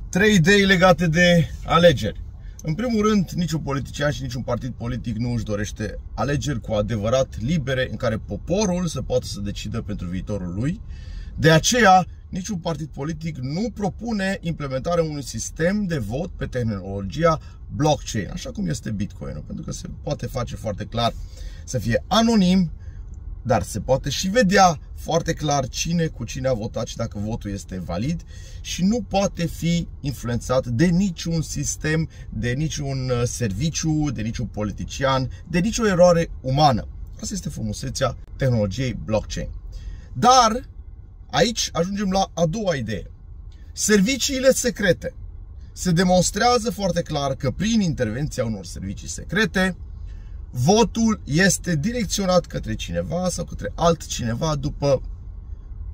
Trei idei legate de alegeri. În primul rând, niciun politician și niciun partid politic nu își dorește alegeri cu adevărat libere, în care poporul să poată să decidă pentru viitorul lui. De aceea, niciun partid politic nu propune implementarea unui sistem de vot pe tehnologia blockchain, așa cum este Bitcoin-ul, pentru că se poate face foarte clar să fie anonim, dar se poate și vedea foarte clar cine cu cine a votat și dacă votul este valid și nu poate fi influențat de niciun sistem, de niciun serviciu, de niciun politician, de nicio eroare umană. Asta este frumusețea tehnologiei blockchain. Dar aici ajungem la a doua idee. Serviciile secrete. Se demonstrează foarte clar că prin intervenția unor servicii secrete, votul este direcționat către cineva sau către altcineva după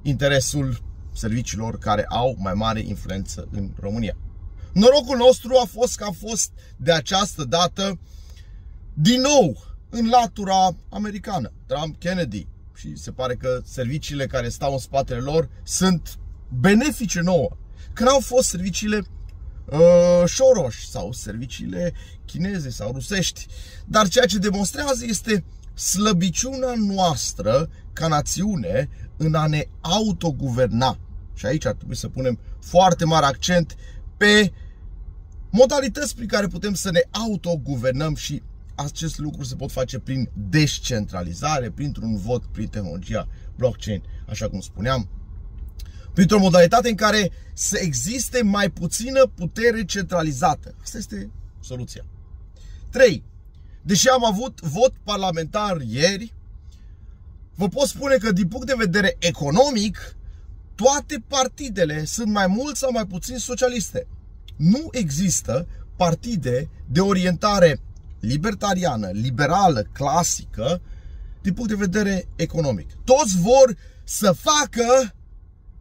interesul serviciilor care au mai mare influență în România. Norocul nostru a fost că a fost de această dată din nou în latura americană, Trump-Kennedy, și se pare că serviciile care stau în spatele lor sunt benefice nouă. Când au fost serviciile Soros sau serviciile chineze sau rusești. Dar ceea ce demonstrează este slăbiciunea noastră ca națiune în a ne autoguverna. Și aici ar trebui să punem foarte mare accent pe modalități prin care putem să ne autoguvernăm și acest lucru se pot face prin descentralizare, printr-un vot prin tehnologia blockchain, așa cum spuneam, printr-o modalitate în care să existe mai puțină putere centralizată. Asta este soluția. 3. Deși am avut vot parlamentar ieri, vă pot spune că din punct de vedere economic, toate partidele sunt mai mult sau mai puțin socialiste. Nu există partide de orientare libertariană, liberală, clasică, din punct de vedere economic. Toți vor să facă.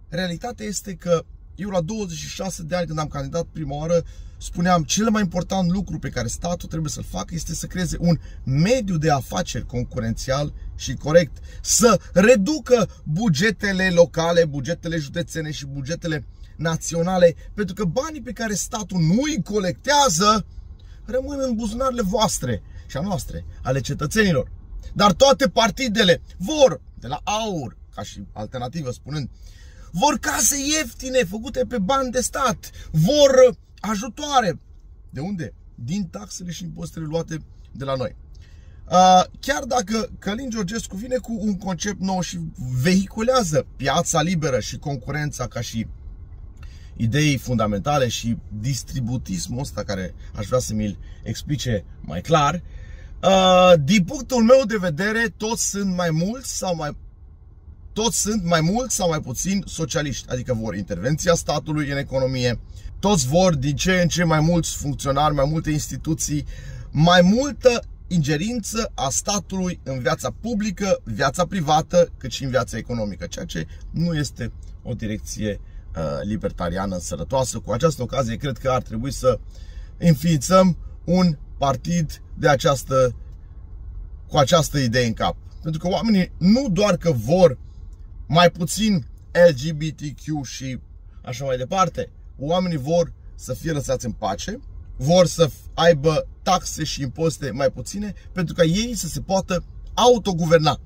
Realitatea este că eu la 26 de ani, când am candidat prima oară, spuneam cel mai important lucru pe care statul trebuie să-l facă este să creeze un mediu de afaceri concurențial și corect, să reducă bugetele locale, bugetele județene și bugetele naționale, pentru că banii pe care statul nu îi colectează rămân în buzunarele voastre și a noastre, ale cetățenilor. Dar toate partidele vor, de la AUR, ca și alternativă spunând, vor case ieftine, făcute pe bani de stat, vor ajutoare. De unde? Din taxele și impozitele luate de la noi. Chiar dacă Călin Georgescu vine cu un concept nou și vehiculează piața liberă și concurența ca și idei fundamentale și distributismul ăsta care aș vrea să mi-l explice mai clar, din punctul meu de vedere, toți sunt mai mult sau mai puțin socialiști, adică vor intervenția statului în economie, toți vor din ce în ce mai mulți funcționari, mai multe instituții, mai multă ingerință a statului în viața publică, viața privată, cât și în viața economică, ceea ce nu este o direcție libertariană sănătoasă. Cu această ocazie cred că ar trebui să înființăm un partid cu această idee în cap. Pentru că oamenii nu doar că vor mai puțin LGBTQ și așa mai departe, oamenii vor să fie lăsați în pace, vor să aibă taxe și impozite mai puține, pentru ca ei să se poată autoguverna.